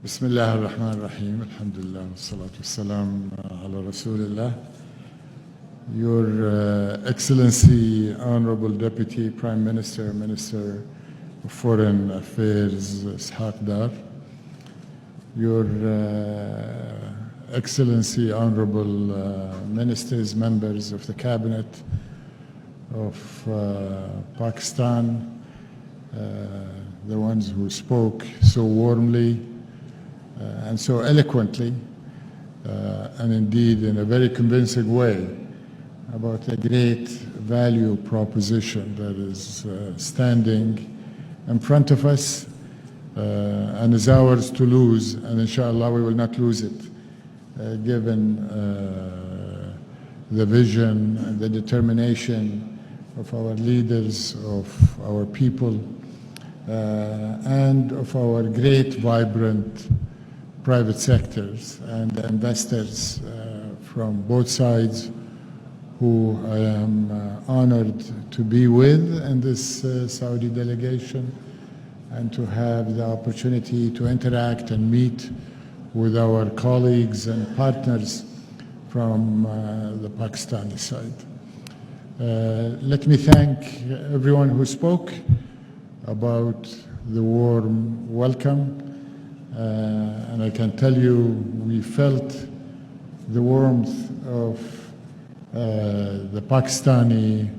بسم الله الرحمن الرحيم الحمد لله والصلاة والسلام على رسول الله. Your Excellency, Honorable Deputy Prime Minister, Minister of Foreign Affairs, Ishaq Dar. Your Excellency, Honorable Ministers, members of the Cabinet of Pakistan, the ones who spoke so warmly and so eloquently, and indeed in a very convincing way about a great value proposition that is standing in front of us and is ours to lose, and inshallah we will not lose it, given the vision and the determination of our leaders, of our people, and of our great, vibrant private sectors and investors from both sides, who I am honored to be with in this Saudi delegation and to have the opportunity to interact and meet with our colleagues and partners from the Pakistani side. Let me thank everyone who spoke about the warm welcome. And I can tell you, we felt the warmth of the Pakistani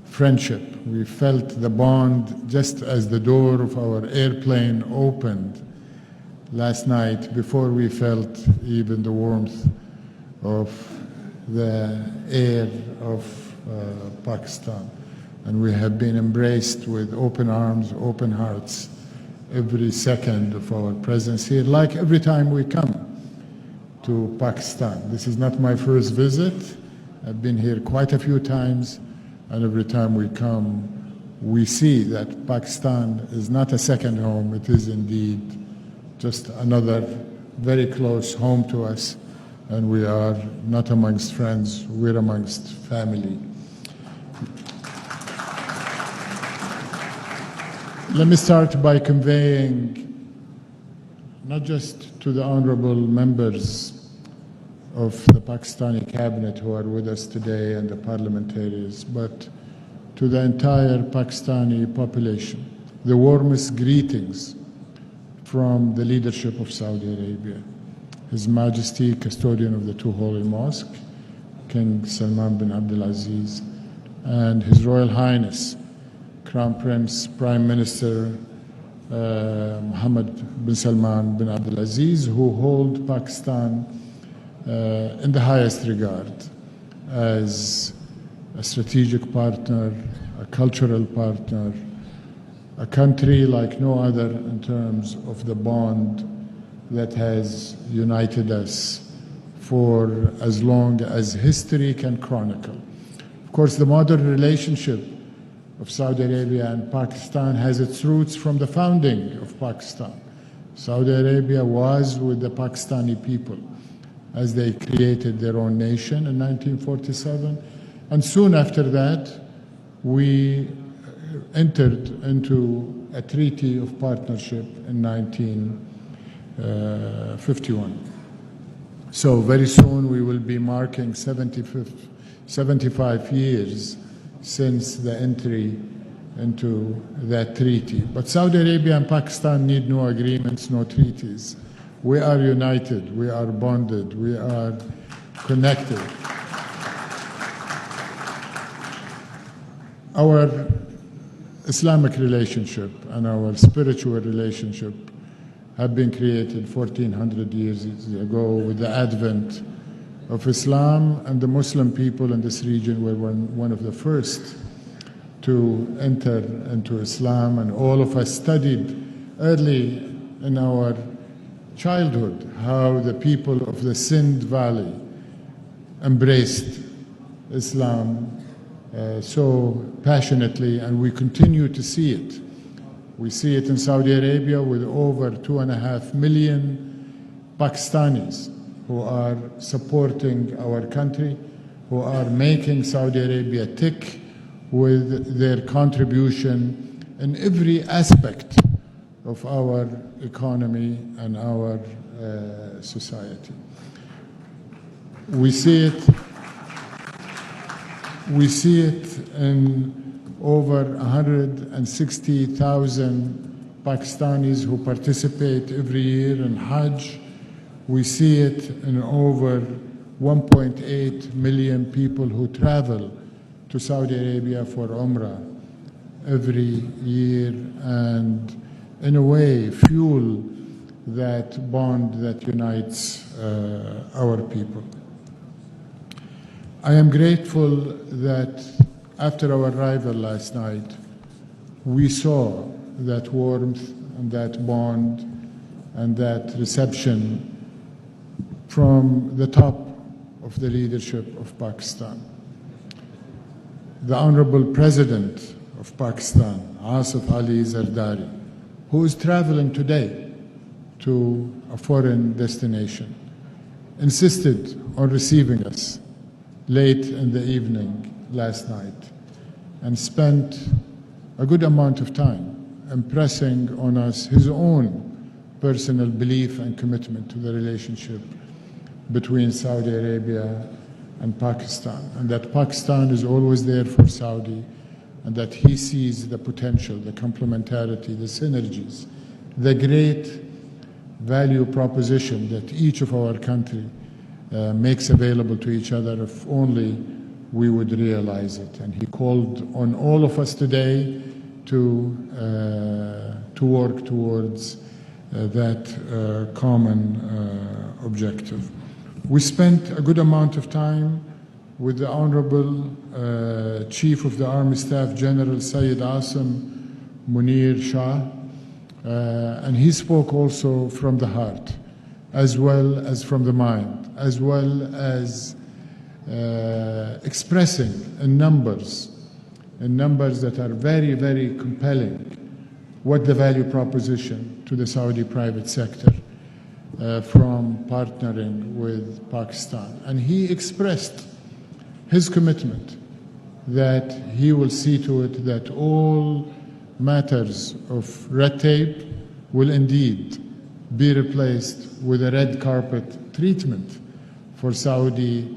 friendship. We felt the bond just as the door of our airplane opened last night, before we felt even the warmth of the air of Pakistan. And we have been embraced with open arms, open hearts, every second of our presence here, like every time we come to Pakistan. This is not my first visit. I've been here quite a few times, and every time we come, we see that Pakistan is not a second home. It is indeed just another very close home to us, and we are not amongst friends, we're amongst family. Let me start by conveying, not just to the honorable members of the Pakistani cabinet who are with us today and the parliamentarians, but to the entire Pakistani population, the warmest greetings from the leadership of Saudi Arabia, His Majesty, Custodian of the Two Holy Mosques, King Salman bin Abdulaziz, and His Royal Highness, Crown Prince, Prime Minister Mohammed bin Salman bin Abdulaziz, who hold Pakistan in the highest regard as a strategic partner, a cultural partner, a country like no other in terms of the bond that has united us for as long as history can chronicle. Of course, the modern relationship of Saudi Arabia and Pakistan has its roots from the founding of Pakistan. Saudi Arabia was with the Pakistani people as they created their own nation in 1947. And soon after that, we entered into a treaty of partnership in 1951. So very soon we will be marking 75 years since the entry into that treaty. But Saudi Arabia and Pakistan need no agreements, no treaties. We are united, we are bonded, we are connected. Our Islamic relationship and our spiritual relationship have been created 1400 years ago with the advent of Islam, and the Muslim people in this region were one of the first to enter into Islam, and all of us studied early in our childhood how the people of the Sindh Valley embraced Islam so passionately, and we continue to see it. We see it in Saudi Arabia with over 2.5 million Pakistanis who are supporting our country, who are making Saudi Arabia tick with their contribution in every aspect of our economy and our society. We see it in over 160,000 Pakistanis who participate every year in Hajj. We see it in over 1.8 million people who travel to Saudi Arabia for Umrah every year and in a way fuel that bond that unites our people. I am grateful that after our arrival last night, we saw that warmth and that bond and that reception from the top of the leadership of Pakistan. The Honorable President of Pakistan, Asif Ali Zardari, who is traveling today to a foreign destination, insisted on receiving us late in the evening last night and spent a good amount of time impressing on us his own personal belief and commitment to the relationship between Saudi Arabia and Pakistan, and that Pakistan is always there for Saudi, and that he sees the potential, the complementarity, the synergies, the great value proposition that each of our country makes available to each other if only we would realize it. And he called on all of us today to work towards that common objective. We spent a good amount of time with the Honorable Chief of the Army Staff General Sayyid Asim Munir Shah, and he spoke also from the heart, as well as from the mind, as well as expressing in numbers that are very, very compelling, what the value proposition to the Saudi private sector from partnering with Pakistan. And he expressed his commitment that he will see to it that all matters of red tape will indeed be replaced with a red carpet treatment for Saudi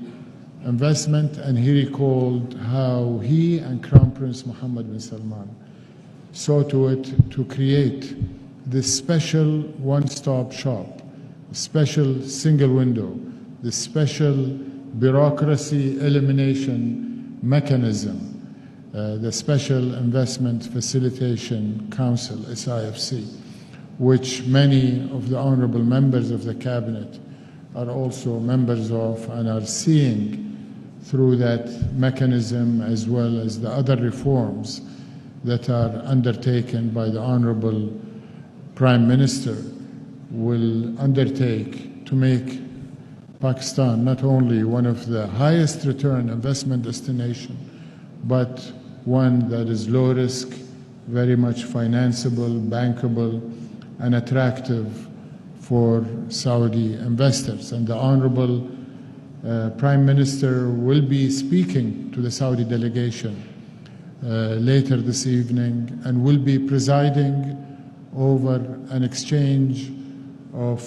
investment. And he recalled how he and Crown Prince Mohammed bin Salman saw to it to create this special one-stop shop, special single window, this special bureaucracy elimination mechanism, the Special Investment Facilitation Council, SIFC, which many of the honorable members of the cabinet are also members of and are seeing through that mechanism, as well as the other reforms that are undertaken by the Honorable Prime Minister, will undertake to make Pakistan not only one of the highest return investment destination, but one that is low risk, very much financeable, bankable, and attractive for Saudi investors. And the Honorable Prime Minister will be speaking to the Saudi delegation later this evening and will be presiding over an exchange of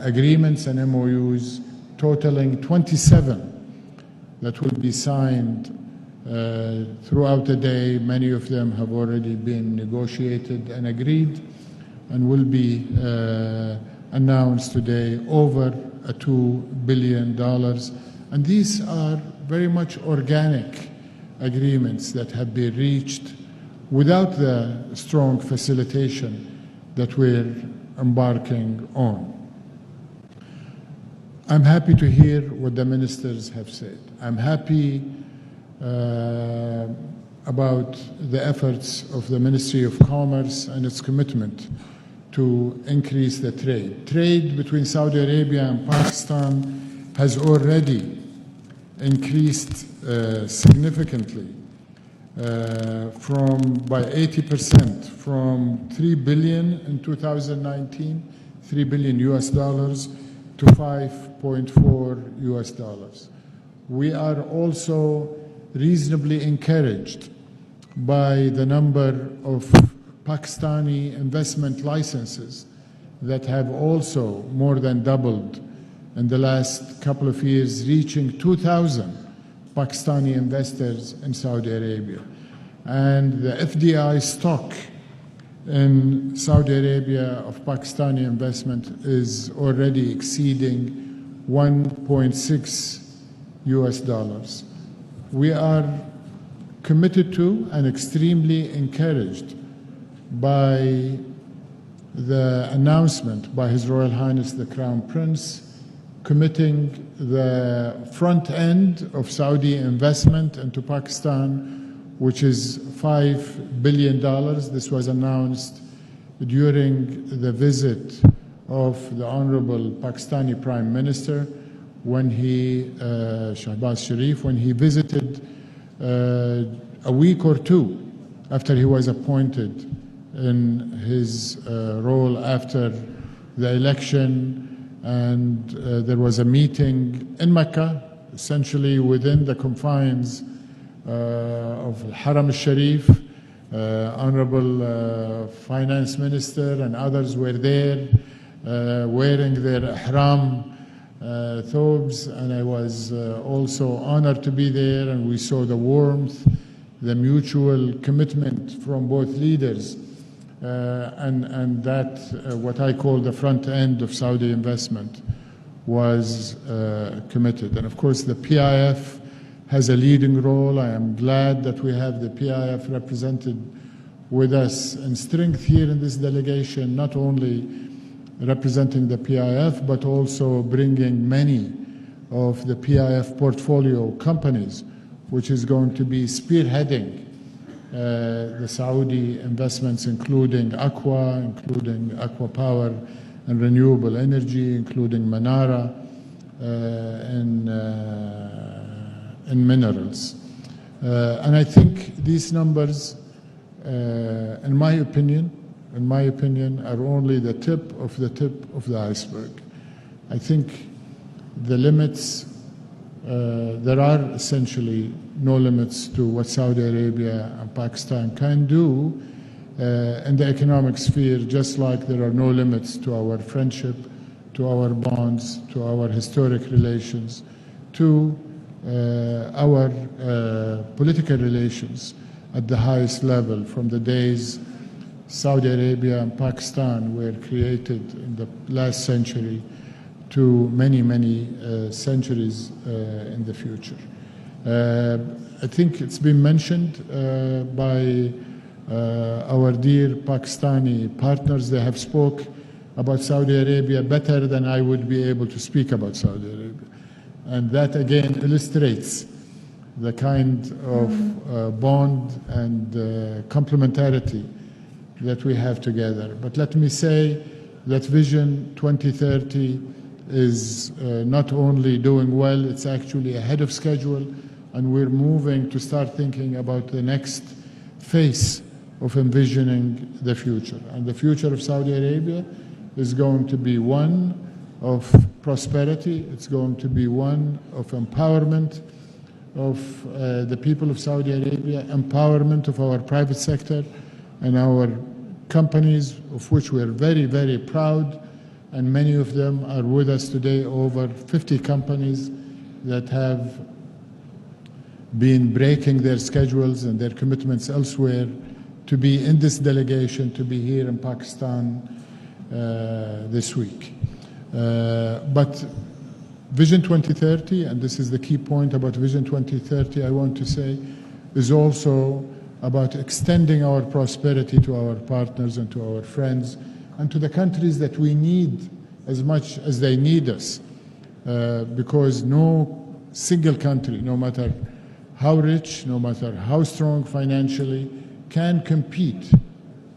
agreements and MOUs totaling 27 that will be signed throughout the day. Many of them have already been negotiated and agreed and will be announced today, over $2 billion. And these are very much organic agreements that have been reached without the strong facilitation that we're embarking on. I'm happy to hear what the ministers have said. I'm happy about the efforts of the Ministry of Commerce and its commitment to increase the trade. Trade between Saudi Arabia and Pakistan has already increased significantly by 80%, from $3 billion in 2019, $3 billion US dollars, to $5.4 US dollars. We are also reasonably encouraged by the number of Pakistani investment licenses that have also more than doubled in the last couple of years, reaching 2,000 Pakistani investors in Saudi Arabia. And the FDI stock in Saudi Arabia of Pakistani investment is already exceeding $1.6 US. We are committed to and extremely encouraged by the announcement by His Royal Highness the Crown Prince committing the front end of Saudi investment into Pakistan, which is $5 billion. This was announced during the visit of the Honorable Pakistani Prime Minister when he, Shahbaz Sharif, when he visited a week or two after he was appointed in his role after the election. And there was a meeting in Mecca, essentially within the confines of Haram al-Sharif. Honorable Finance Minister and others were there wearing their ihram thobes, and I was also honored to be there, and we saw the warmth, the mutual commitment from both leaders, and that what I call the front end of Saudi investment was committed. And of course the PIF has a leading role. I am glad that we have the PIF represented with us in strength here in this delegation, not only representing the PIF, but also bringing many of the PIF portfolio companies, which is going to be spearheading the Saudi investments, including Aqua Power and renewable energy, including Manara and minerals. And I think these numbers, in my opinion, are only the tip of the iceberg. I think the limits, there are essentially no limits to what Saudi Arabia and Pakistan can do in the economic sphere, just like there are no limits to our friendship, to our bonds, to our historic relations, to our political relations at the highest level from the days Saudi Arabia and Pakistan were created in the last century to many, many centuries in the future. I think it's been mentioned by our dear Pakistani partners. They have spoke about Saudi Arabia better than I would be able to speak about Saudi Arabia. And that again illustrates the kind of bond and complementarity that we have together. But let me say that Vision 2030 is not only doing well, it's actually ahead of schedule, and we're moving to start thinking about the next phase of envisioning the future. And the future of Saudi Arabia is going to be one of prosperity, it's going to be one of empowerment of the people of Saudi Arabia, empowerment of our private sector and our companies, of which we are very, very proud, and many of them are with us today, over 50 companies that have been breaking their schedules and their commitments elsewhere to be in this delegation, to be here in Pakistan this week. But Vision 2030, and this is the key point about Vision 2030, I want to say, is also about extending our prosperity to our partners and to our friends and to the countries that we need as much as they need us. Because no single country, no matter how rich, no matter how strong financially, can compete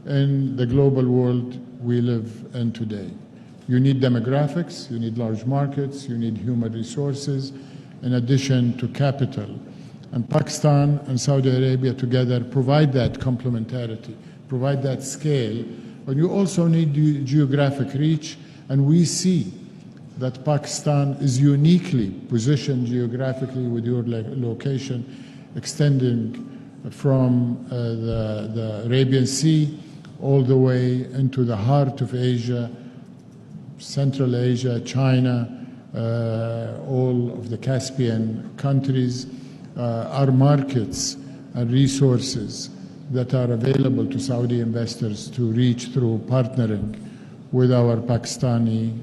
in the global world we live in today. You need demographics, you need large markets, you need human resources, in addition to capital. And Pakistan and Saudi Arabia together provide that complementarity, provide that scale. But you also need geographic reach, and we see that Pakistan is uniquely positioned geographically with your location extending from the Arabian Sea all the way into the heart of Asia, Central Asia, China, all of the Caspian countries are markets and resources that are available to Saudi investors to reach through partnering with our Pakistani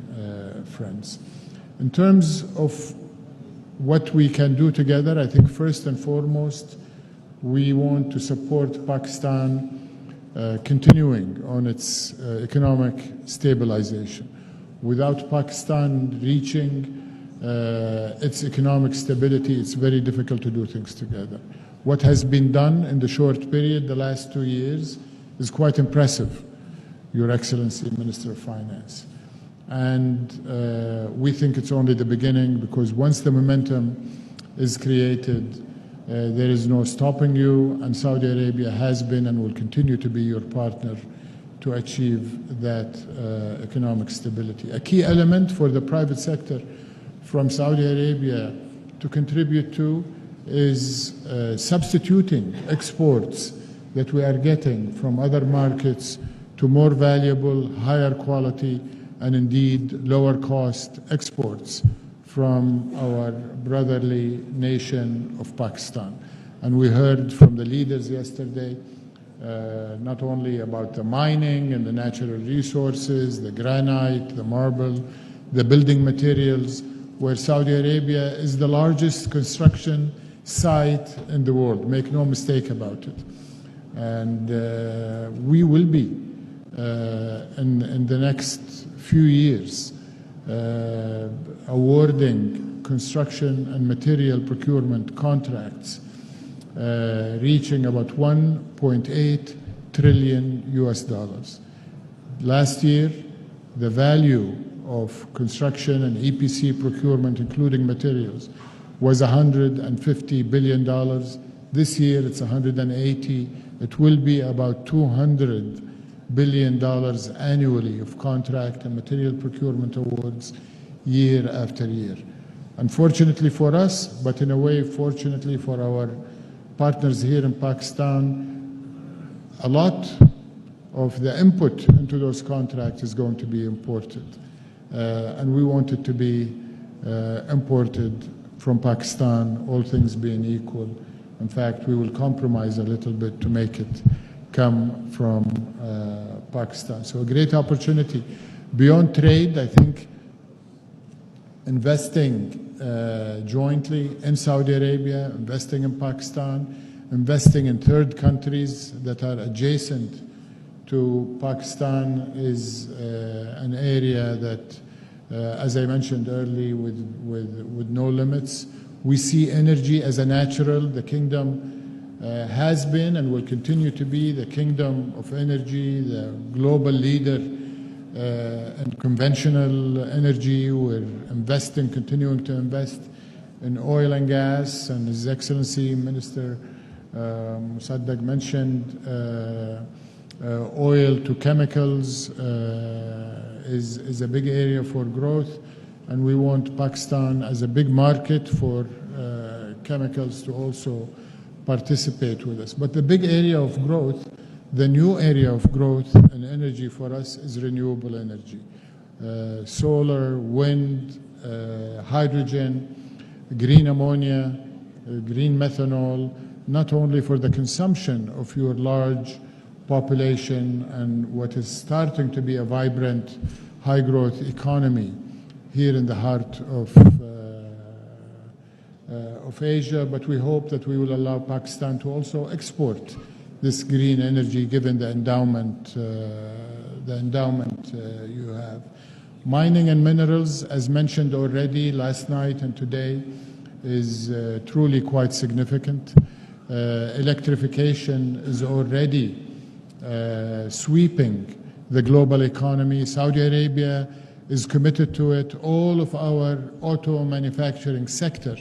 friends. In terms of what we can do together, I think first and foremost, we want to support Pakistan continuing on its economic stabilization. Without Pakistan reaching its economic stability, it's very difficult to do things together. What has been done in the short period, the last 2 years, is quite impressive, Your Excellency, Minister of Finance. And we think it's only the beginning, because once the momentum is created, there is no stopping you, and Saudi Arabia has been and will continue to be your partner to achieve that economic stability. A key element for the private sector from Saudi Arabia to contribute to is substituting exports that we are getting from other markets to more valuable, higher quality, and indeed lower cost exports from our brotherly nation of Pakistan. And we heard from the leaders yesterday not only about the mining and the natural resources, the granite, the marble, the building materials, where Saudi Arabia is the largest construction site in the world. Make no mistake about it. And we will be, in the next few years, awarding construction and material procurement contracts reaching about $1.8 trillion. Last year, the value of construction and EPC procurement, including materials, was $150 billion. This year, it's 180. It will be about $200 billion annually of contract and material procurement awards year after year. Unfortunately for us, but in a way, fortunately for our partners here in Pakistan, a lot of the input into those contracts is going to be imported. And we want it to be imported from Pakistan, all things being equal. In fact, we will compromise a little bit to make it come from Pakistan. So a great opportunity. Beyond trade, I think investing jointly in Saudi Arabia, investing in Pakistan, investing in third countries that are adjacent to Pakistan is an area that, as I mentioned earlier, with no limits. We see energy as a natural. The kingdom has been and will continue to be the kingdom of energy, the global leader in conventional energy. We're investing, continuing to invest in oil and gas, and His Excellency Minister Musaddiq mentioned oil to chemicals is a big area for growth, and we want Pakistan as a big market for chemicals to also participate with us. But the big area of growth, the new area of growth in energy for us is renewable energy. Solar, wind, hydrogen, green ammonia, green methanol, not only for the consumption of your large population and what is starting to be a vibrant, high-growth economy here in the heart of Asia, but we hope that we will allow Pakistan to also export this green energy given the endowment you have. Mining and minerals, as mentioned already last night and today, is truly quite significant. Electrification is already sweeping the global economy. Saudi Arabia is committed to it. All of our auto manufacturing sector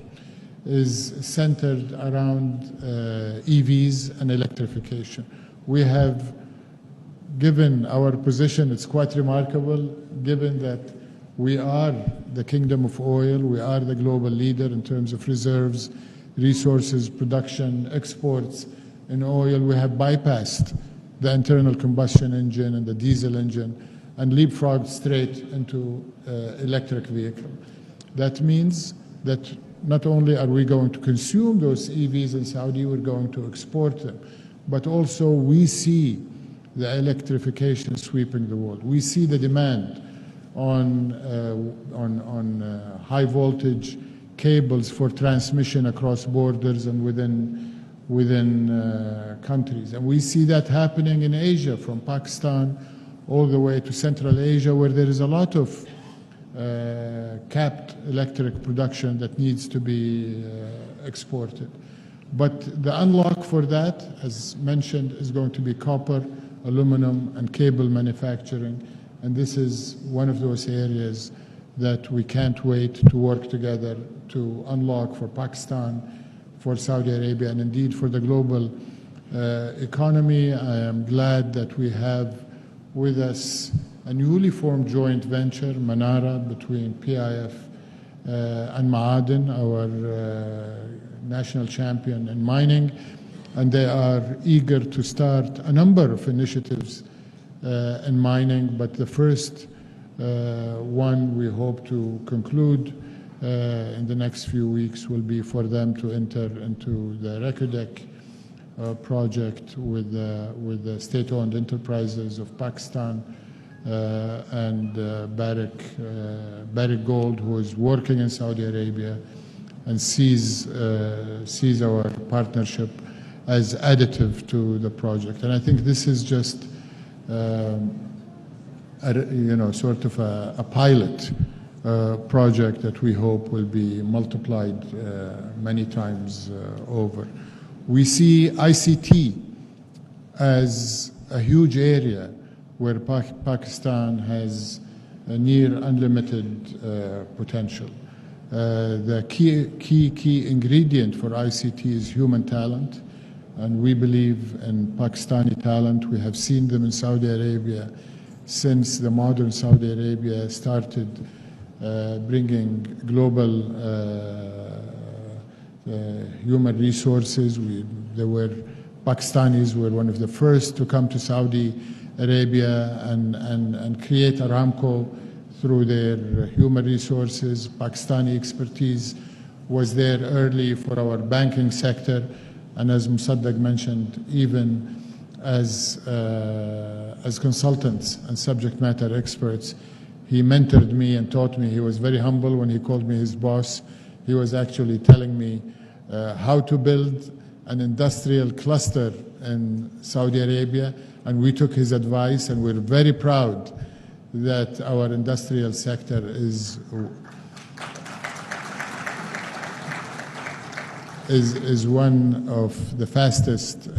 is centered around EVs and electrification. We have given our position, it's quite remarkable, given that we are the kingdom of oil, we are the global leader in terms of reserves, resources, production, exports in oil. We have bypassed the internal combustion engine and the diesel engine and leapfrogged straight into electric vehicle. That means that not only are we going to consume those EVs in Saudi, we're going to export them, but also we see the electrification sweeping the world. We see the demand on high voltage cables for transmission across borders and within countries. And we see that happening in Asia, from Pakistan all the way to Central Asia, where there is a lot of capped electric production that needs to be exported. But the unlock for that, as mentioned, is going to be copper, aluminum, and cable manufacturing. And this is one of those areas that we can't wait to work together to unlock for Pakistan, for Saudi Arabia, and indeed for the global economy. I am glad that we have with us a newly formed joint venture, Manara, between PIF and Ma'aden, our national champion in mining, and they are eager to start a number of initiatives in mining, but the first one we hope to conclude in the next few weeks will be for them to enter into the Rekordek project with the state-owned enterprises of Pakistan and Barrick Gold, who is working in Saudi Arabia and sees our partnership as additive to the project. And I think this is just sort of a pilot project that we hope will be multiplied many times over. We see ICT as a huge area where Pakistan has a near unlimited potential. The key ingredient for ICT is human talent, and we believe in Pakistani talent. We have seen them in Saudi Arabia since the modern Saudi Arabia started bringing global human resources. Pakistanis were one of the first to come to Saudi Arabia and create Aramco through their human resources. Pakistani expertise was there early for our banking sector, and as Musaddiq mentioned, even as consultants and subject matter experts. He mentored me and taught me. He was very humble when he called me his boss. He was actually telling me how to build an industrial cluster in Saudi Arabia, and we took his advice, and we're very proud that our industrial sector is one of the fastest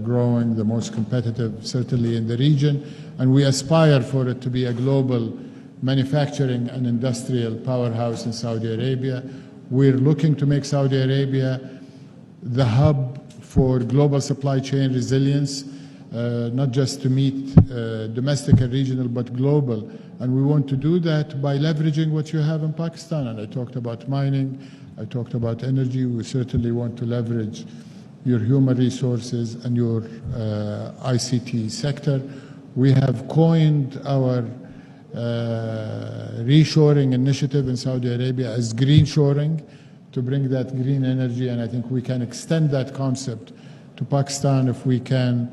growing, the most competitive, certainly in the region, and we aspire for it to be a global manufacturing and industrial powerhouse in Saudi Arabia. We're looking to make Saudi Arabia the hub for global supply chain resilience, not just to meet domestic and regional, but global. And we want to do that by leveraging what you have in Pakistan. And I talked about mining, I talked about energy. We certainly want to leverage your human resources and your ICT sector. We have coined our reshoring initiative in Saudi Arabia as green shoring, to bring that green energy, and I think we can extend that concept to Pakistan if we can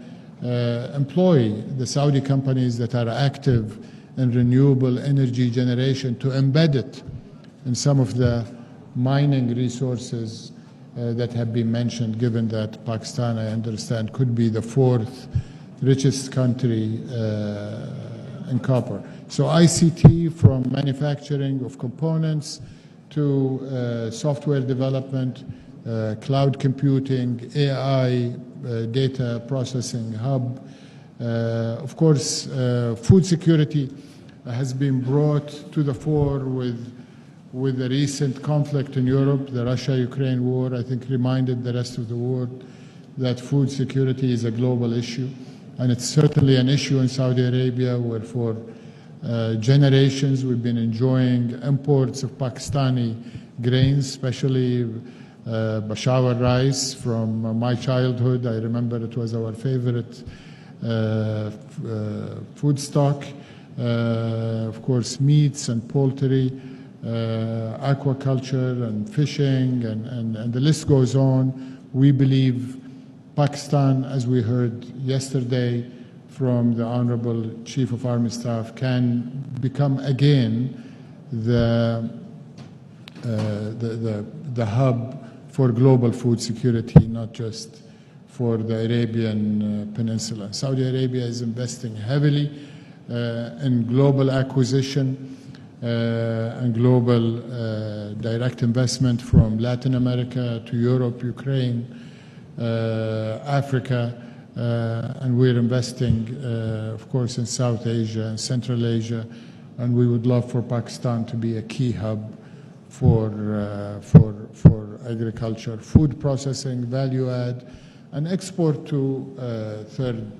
employ the Saudi companies that are active in renewable energy generation to embed it in some of the mining resources that have been mentioned, given that Pakistan, I understand, could be the fourth richest country in copper. So ICT, from manufacturing of components to software development, cloud computing, AI, data processing hub. Of course, food security has been brought to the fore with the recent conflict in Europe. The Russia-Ukraine war, I think, reminded the rest of the world that food security is a global issue. And it's certainly an issue in Saudi Arabia, where for generations we've been enjoying imports of Pakistani grains, especially Peshawar rice from my childhood. I remember it was our favorite food stock, of course, meats and poultry, aquaculture and fishing, and the list goes on. We believe Pakistan, as we heard yesterday from the Honorable Chief of Army Staff, can become again the hub for global food security, not just for the Arabian Peninsula. Saudi Arabia is investing heavily in global acquisition and global direct investment from Latin America to Europe, Ukraine, Africa, and we're investing, of course, in South Asia and Central Asia, and we would love for Pakistan to be a key hub for agriculture, food processing, value add, and export to third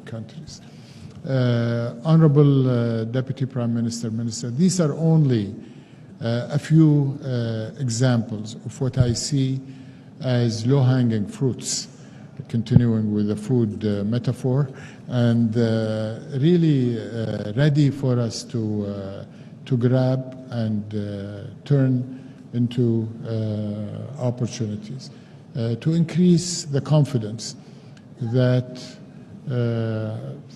countries. Honorable Deputy Prime Minister, Minister, these are only a few examples of what I see as low-hanging fruits, continuing with the food metaphor, and really ready for us to grab and turn into opportunities, to increase the confidence that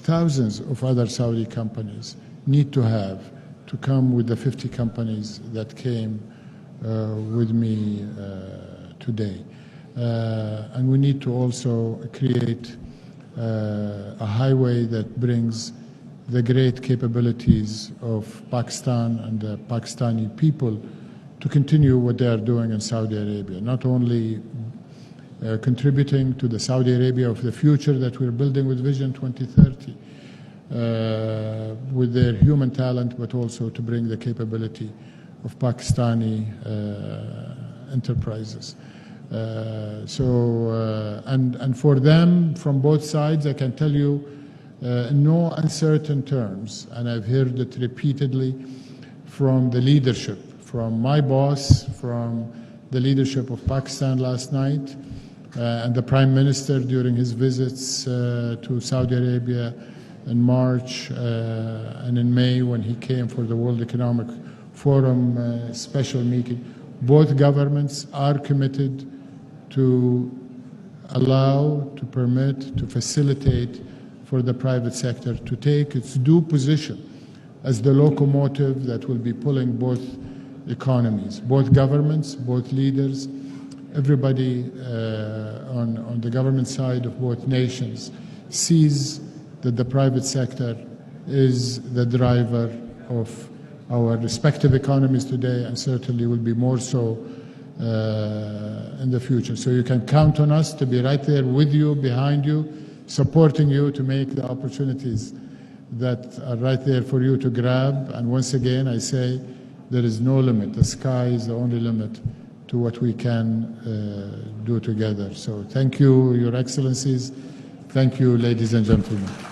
thousands of other Saudi companies need to have to come with the 50 companies that came with me today. And we need to also create a highway that brings the great capabilities of Pakistan and the Pakistani people to continue what they are doing in Saudi Arabia, not only contributing to the Saudi Arabia of the future that we're building with Vision 2030, with their human talent, but also to bring the capability of Pakistani enterprises. And for them, from both sides, I can tell you in no uncertain terms, and I've heard it repeatedly from the leadership, from my boss, from the leadership of Pakistan last night, and the Prime Minister during his visits to Saudi Arabia in March and in May when he came for the World Economic Forum special meeting. Both governments are committed to allow, to permit, to facilitate for the private sector to take its due position as the locomotive that will be pulling both economies, both governments, both leaders, everybody on the government side of both nations sees that the private sector is the driver of our respective economies today and certainly will be more so in the future. So you can count on us to be right there with you, behind you, supporting you to make the opportunities that are right there for you to grab. And once again, I say there is no limit. The sky is the only limit to what we can do together. So thank you, Your Excellencies. Thank you, ladies and gentlemen.